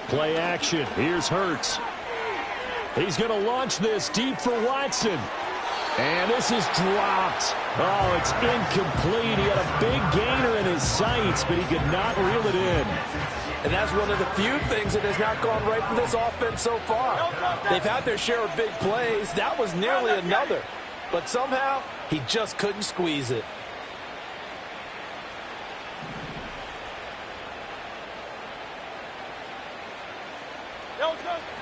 Play action. Here's Hurts. He's going to launch this deep for Watson. And this is dropped. Oh, it's incomplete. He had a big gainer in his sights, but he could not reel it in. And that's one of the few things that has not gone right for this offense so far. They've had their share of big plays. That was nearly another. But somehow, he just couldn't squeeze it.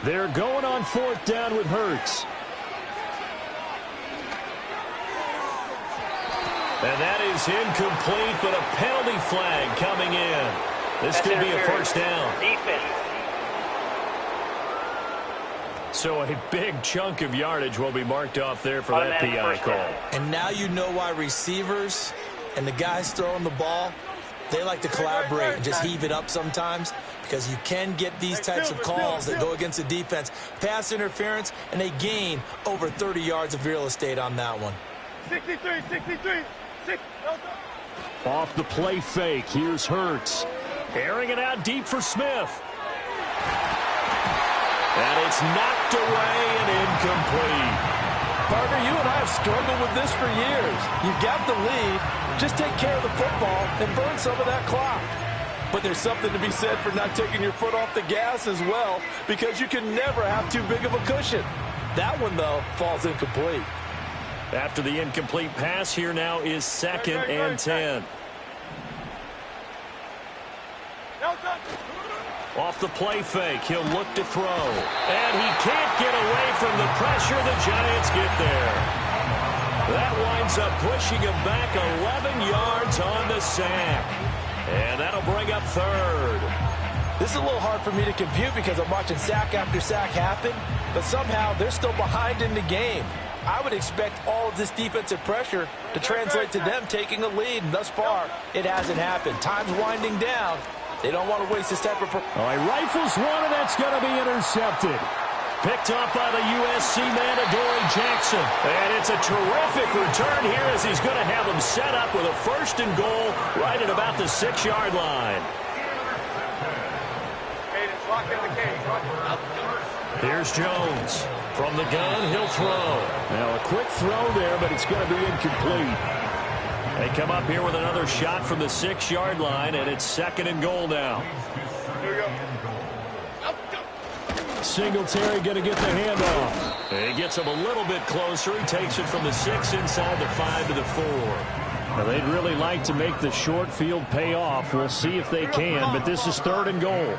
They're going on 4th down with Hurts. And that is incomplete, but a penalty flag coming in. This could be a 1st down. Defense. So a big chunk of yardage will be marked off there for that PI call. And now you know why receivers and the guys throwing the ball, they like to collaborate and just heave it up sometimes, because you can get these types of calls that go against the defense. Pass interference, and they gain over 30 yards of real estate on that one. 63, 63. Off the play fake, here's Hurts. Airing it out deep for Smith. And it's knocked away and incomplete. Partner, you and I have struggled with this for years. You've got the lead. Just take care of the football and burn some of that clock. But there's something to be said for not taking your foot off the gas as well, because you can never have too big of a cushion. That one, though, falls incomplete. After the incomplete pass, here now is 2nd and 10. Off the play fake, he'll look to throw. And he can't get away from the pressure. The Giants get there. That winds up pushing him back 11 yards on the sack. And that'll bring up 3rd. This is a little hard for me to compute because I'm watching sack after sack happen, but somehow they're still behind in the game. I would expect all of this defensive pressure to translate to them taking a lead, and thus far, it hasn't happened. Time's winding down. They don't want to waste this type of... All right, rifles one, and that's going to be intercepted. Picked up by the USC man, Adoree Jackson. And it's a terrific return here as he's going to have them set up with a 1st and goal right at about the 6-yard line. Here's Jones. From the gun, he'll throw. Now a quick throw there, but it's going to be incomplete. They come up here with another shot from the 6-yard line, and it's 2nd and goal now. Singletary going to get the handoff. He gets him a little bit closer. He takes it from the 6 inside the 5 to the 4. Now, they'd really like to make the short field pay off. We'll see if they can, but this is 3rd and goal.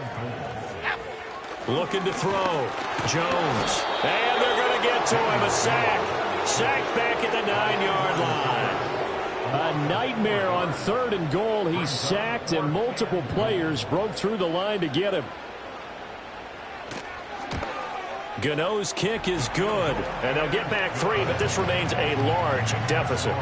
Looking to throw. Jones. And they're going to get to him. A sack. Sacked back at the 9-yard line. A nightmare on 3rd and goal. He's sacked, and multiple players broke through the line to get him. Gano's kick is good. And they'll get back 3, but this remains a large deficit.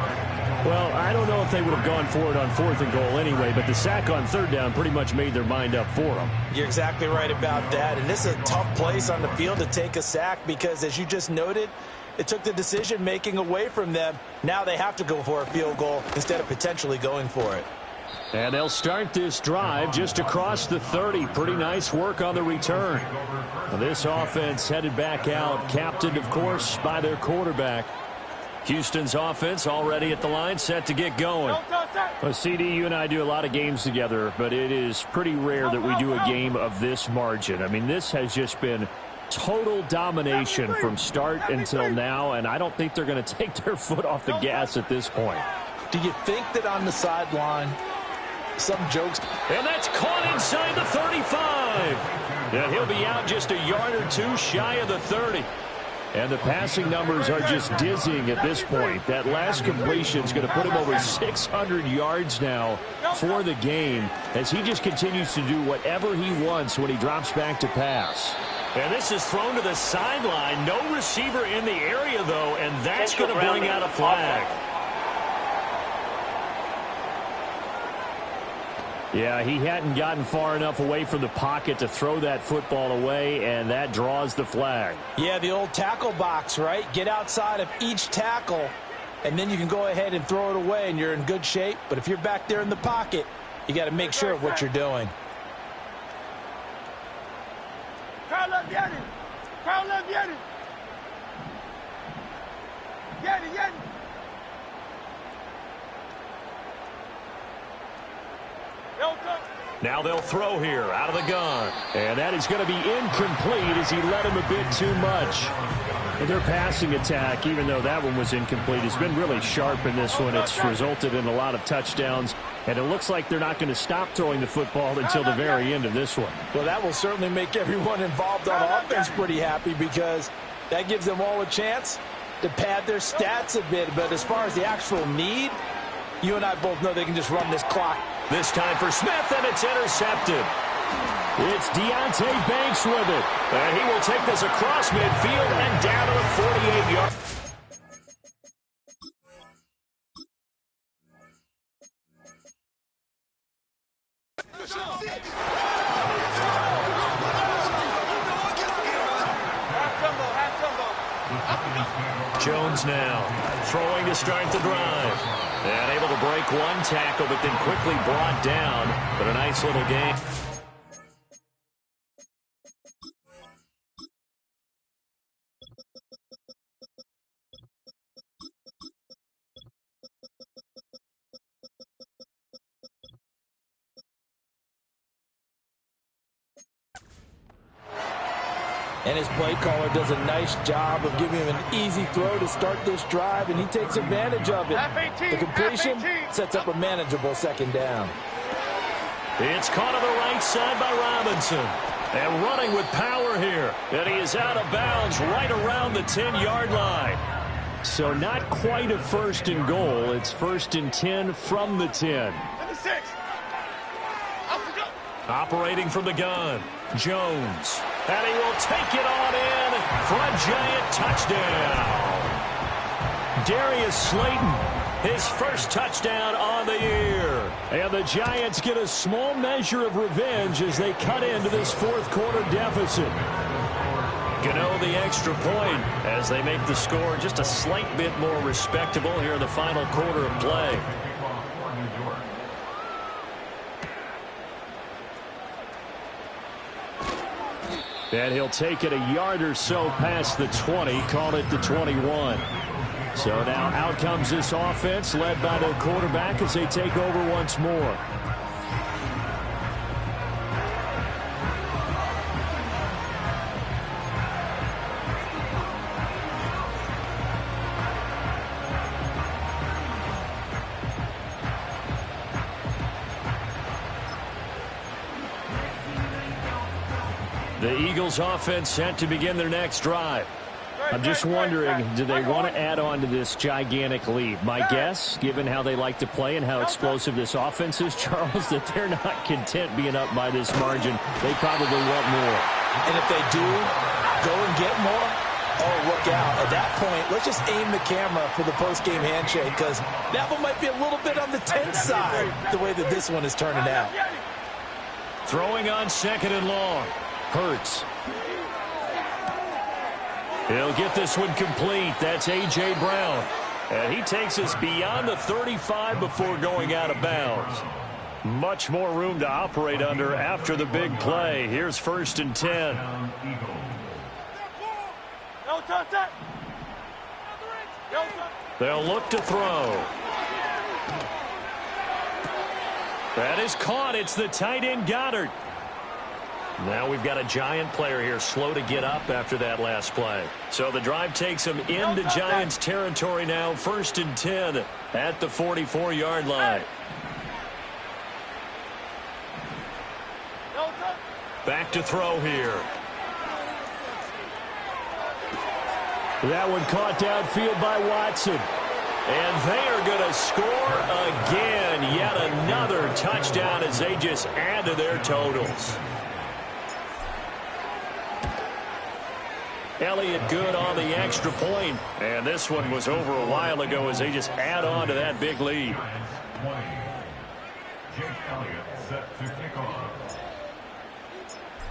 Well, I don't know if they would have gone for it on 4th and goal anyway, but the sack on 3rd down pretty much made their mind up for them. You're exactly right about that. And this is a tough place on the field to take a sack because, as you just noted, it took the decision-making away from them. Now they have to go for a field goal instead of potentially going for it. And they'll start this drive just across the 30. Pretty nice work on the return. Now this offense headed back out, captained, of course, by their quarterback. Houston's offense already at the line, set to get going. Well, CD, you and I do a lot of games together, but it is pretty rare that we do a game of this margin. I mean, this has just been total domination from start until now, and I don't think they're going to take their foot off the gas at this point. Do you think that on the sideline, some jokes? And that's caught inside the 35. And he'll be out just a yard or two shy of the 30. And the passing numbers are just dizzying at this point. That last completion is going to put him over 600 yards now for the game as he just continues to do whatever he wants when he drops back to pass. And this is thrown to the sideline. No receiver in the area, though, and that's going to bring out a flag. Yeah, he hadn't gotten far enough away from the pocket to throw that football away, and that draws the flag. Yeah, the old tackle box, right? Get outside of each tackle, and then you can go ahead and throw it away, and you're in good shape. But if you're back there in the pocket, you got to make sure of what you're doing. Crowd left Yeti. Crowd left Yeti. Yeti. Now they'll throw here out of the gun. And that is going to be incomplete as he led him a bit too much. And their passing attack, even though that one was incomplete, has been really sharp in this one. It's resulted in a lot of touchdowns. And it looks like they're not going to stop throwing the football until the very end of this one. Well, that will certainly make everyone involved on offense pretty happy because that gives them all a chance to pad their stats a bit. But as far as the actual need, you and I both know they can just run this clock. This time for Smith, and it's intercepted. It's Deontay Banks with it. And he will take this across midfield and down to the 48-yard. Jones now throwing to start the drive. And able to break one tackle, but then quickly brought down. But a nice little game. And his play caller does a nice job of giving him an easy throw to start this drive, and he takes advantage of it. The completion sets up a manageable 2nd down. It's caught on the right side by Robinson. And running with power here. And he is out of bounds right around the 10-yard line. So not quite a 1st and goal. It's 1st and 10 from the 10. Operating from the gun, Jones. And he will take it on in for a giant touchdown. Darius Slayton, his first touchdown on the year. And the Giants get a small measure of revenge as they cut into this 4th quarter deficit. Gano the extra point as they make the score just a slight bit more respectable here in the final quarter of play. And he'll take it a yard or so past the 20, call it the 21. So now out comes this offense, led by their quarterback as they take over once more. The Eagles offense set to begin their next drive. I'm just wondering, do they want to add on to this gigantic lead? My guess, given how they like to play and how explosive this offense is, Charles, that they're not content being up by this margin. They probably want more. And if they do go and get more, oh, look out. At that point, let's just aim the camera for the post-game handshake, because that one might be a little bit on the tense side, the way that this one is turning out. Throwing on 2nd and long. Hurts. He'll get this one complete. That's A.J. Brown. And he takes us beyond the 35 before going out of bounds. Much more room to operate under after the big play. Here's 1st and 10. They'll look to throw. That is caught. It's the tight end Goddard. Now we've got a Giant player here slow to get up after that last play. So the drive takes him into Giants territory now. 1st and 10 at the 44-yard line. Back to throw here. That one caught downfield by Watson. And they are going to score again. Yet another touchdown as they just add to their totals. Elliott good on the extra point. And this one was over a while ago as they just add on to that big lead.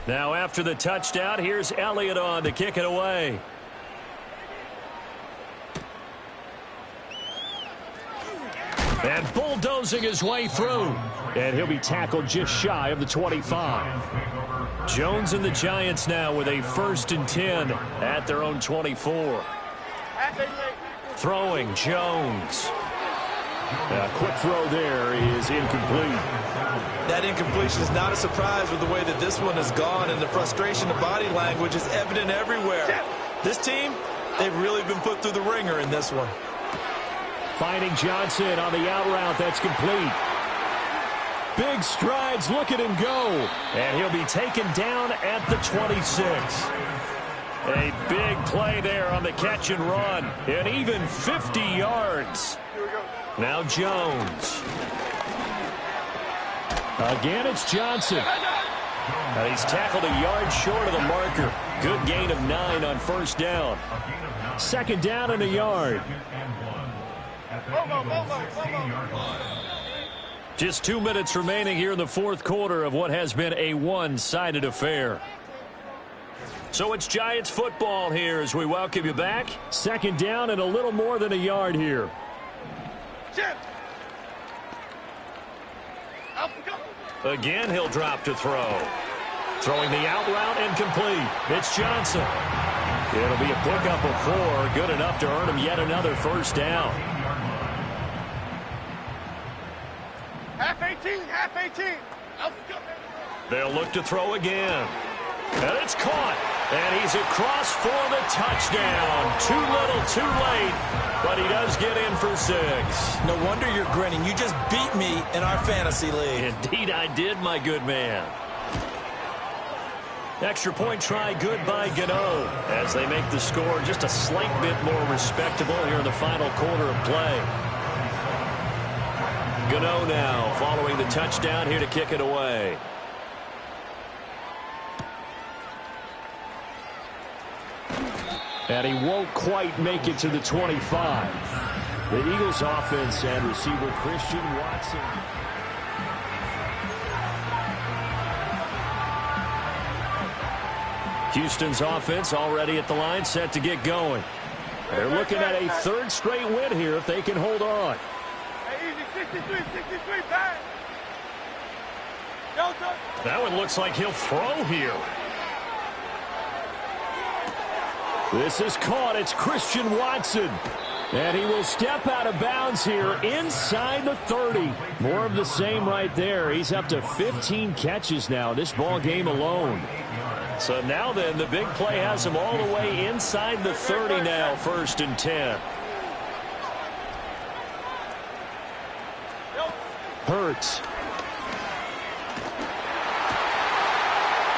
Now after the touchdown, here's Elliott on to kick it away. And bulldozing his way through. And he'll be tackled just shy of the 25. Jones and the Giants now with a 1st and 10 at their own 24. Throwing Jones. A quick throw there is incomplete. That incompletion is not a surprise with the way that this one has gone, and the frustration of body language is evident everywhere. This team, they've really been put through the ringer in this one. Finding Johnson on the out route. That's complete. Big strides. Look at him go. And he'll be taken down at the 26. A big play there on the catch and run. And even 50 yards. Now Jones. Again, it's Johnson. And he's tackled a yard short of the marker. Good gain of 9 on 1st down. 2nd down and a yard. Just 2 minutes remaining here in the 4th quarter of what has been a one-sided affair. So it's Giants football here as we welcome you back. 2nd down and a little more than a yard here. Again, he'll drop to throw. Throwing the out route and complete. It's Johnson. It'll be a pickup of 4. Good enough to earn him yet another 1st down. Half 18. They'll look to throw again. And it's caught. And he's across for the touchdown. Too little, too late. But he does get in for 6. No wonder you're grinning. You just beat me in our fantasy league. Indeed I did, my good man. Extra point try good by Gano as they make the score just a slight bit more respectable here in the final quarter of play. Gano now following the touchdown here to kick it away. And he won't quite make it to the 25. The Eagles offense and receiver Christian Watson. Houston's offense already at the line, set to get going. They're looking at a 3rd straight win here if they can hold on. Hey, easy, 63, back. That one looks like he'll throw here. This is caught. It's Christian Watson. And he will step out of bounds here inside the 30. More of the same right there. He's up to 15 catches now this ball game alone. So now then, the big play has him all the way inside the 30 now, 1st and 10. Hurts.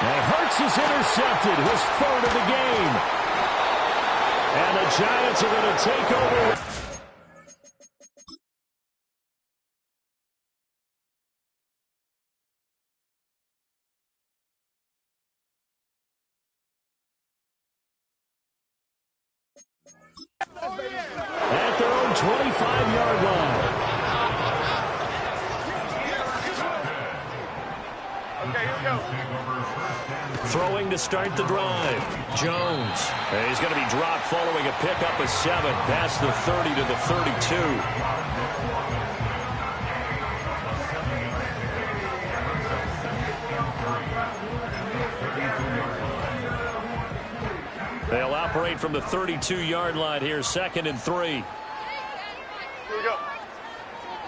And Hurts is intercepted, his 3rd of the game. And the Giants are going to take over. At their own 25-yard line. Okay, here we go. Throwing to start the drive. Jones. And he's going to be dropped following a pickup of 7 past the 30 to the 32. They'll operate from the 32-yard line here, 2nd and 3. Here we go.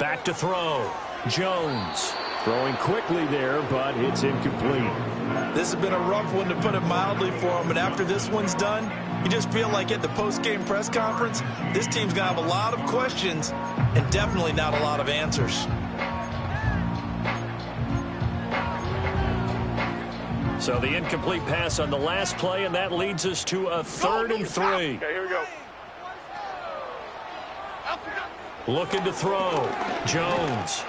Back to throw. Jones. Throwing quickly there, but it's incomplete. This has been a rough one, to put it mildly, for him. And after this one's done, you just feel like at the post-game press conference, this team's going to have a lot of questions and definitely not a lot of answers. So the incomplete pass on the last play, and that leads us to a 3rd and 3. Okay, here we go. Looking to throw. Jones.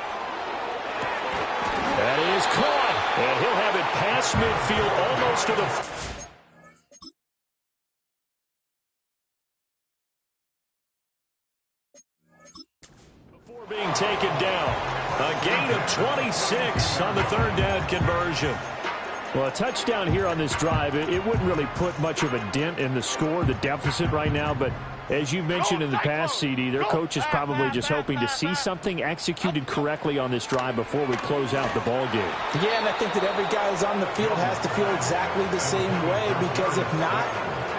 That is caught. And he'll have it past midfield, almost to the... Before being taken down. A gain of 26 on the 3rd down conversion. Well, a touchdown here on this drive, it wouldn't really put much of a dent in the score, the deficit right now, but as you mentioned in the past, CD, their coach is probably just hoping to see something executed correctly on this drive before we close out the ball game. Yeah, and I think that every guy who's on the field has to feel exactly the same way, because if not,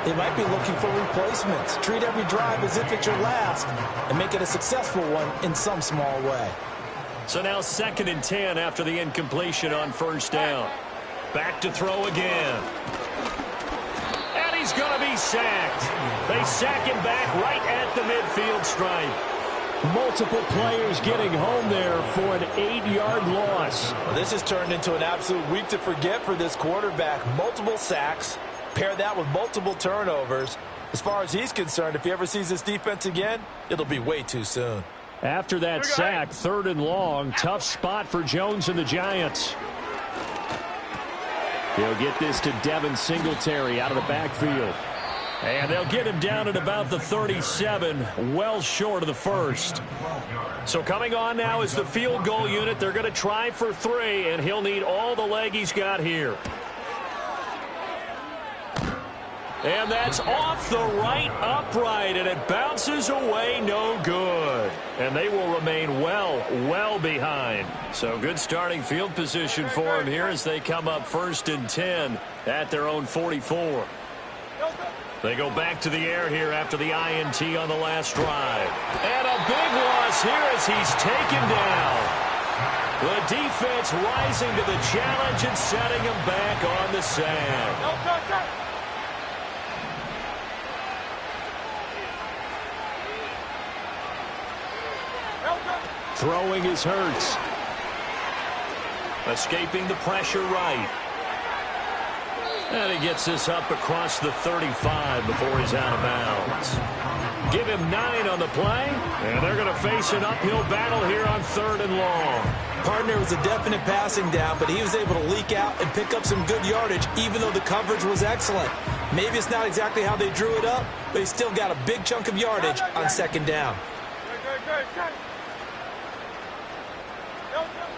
they might be looking for replacements. Treat every drive as if it's your last and make it a successful one in some small way. So now 2nd and 10 after the incompletion on 1st down. Back to throw again. And he's going to be sacked. They sack him back right at the midfield stripe. Multiple players getting home there for an 8-yard loss. Well, this has turned into an absolute week to forget for this quarterback. Multiple sacks. Pair that with multiple turnovers. As far as he's concerned, if he ever sees this defense again, it'll be way too soon. After that sack, 3rd and long. Tough spot for Jones and the Giants. He'll get this to Devin Singletary out of the backfield. And they'll get him down at about the 37, well short of the 1st. So coming on now is the field goal unit. They're going to try for 3, and he'll need all the leg he's got here. And that's off the right upright, and it bounces away, no good. And they will remain well behind. So good starting field position for him here as they come up 1st and 10 at their own 44. They go back to the air here after the INT on the last drive. And a big loss here as he's taken down. The defense rising to the challenge and setting him back on the sand. Throwing is Hurts. Escaping the pressure right. And he gets this up across the 35 before he's out of bounds. Give him 9 on the play, and they're going to face an uphill battle here on 3rd and long. Partner was a definite passing down, but he was able to leak out and pick up some good yardage, even though the coverage was excellent. Maybe it's not exactly how they drew it up, but he still got a big chunk of yardage on 2nd down.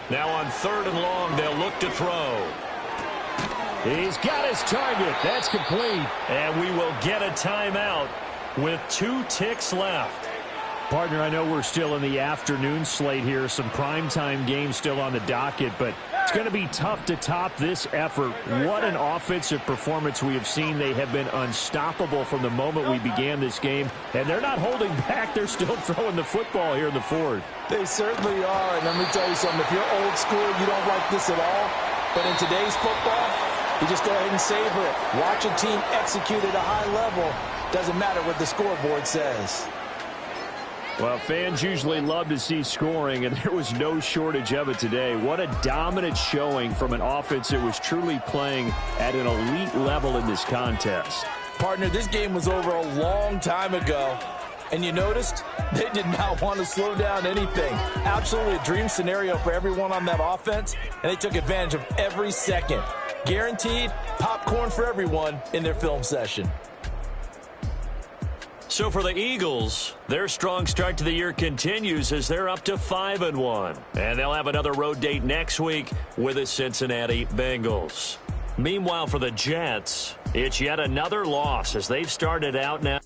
Now on 3rd and long, they'll look to throw. He's got his target. That's complete. And we will get a timeout with 2 ticks left. Partner, I know we're still in the afternoon slate here. Some primetime games still on the docket, but It's going to be tough to top this effort. What an offensive performance we have seen. They have been unstoppable from the moment we began this game, and they're not holding back. They're still throwing the football here in the fourth. They certainly are, and let me tell you something. If you're old school, you don't like this at all, but in today's football, you just go ahead and savor it. Watch a team execute at a high level. Doesn't matter what the scoreboard says. Well, fans usually love to see scoring, and there was no shortage of it today. What a dominant showing from an offense that was truly playing at an elite level in this contest. Partner, this game was over a long time ago, and you noticed they did not want to slow down anything. Absolutely a dream scenario for everyone on that offense, and they took advantage of every second. Guaranteed popcorn for everyone in their film session. So for the Eagles, their strong start to the year continues as they're up to 5-1. And they'll have another road date next week with the Cincinnati Bengals. Meanwhile, for the Jets, it's yet another loss as they've started out now.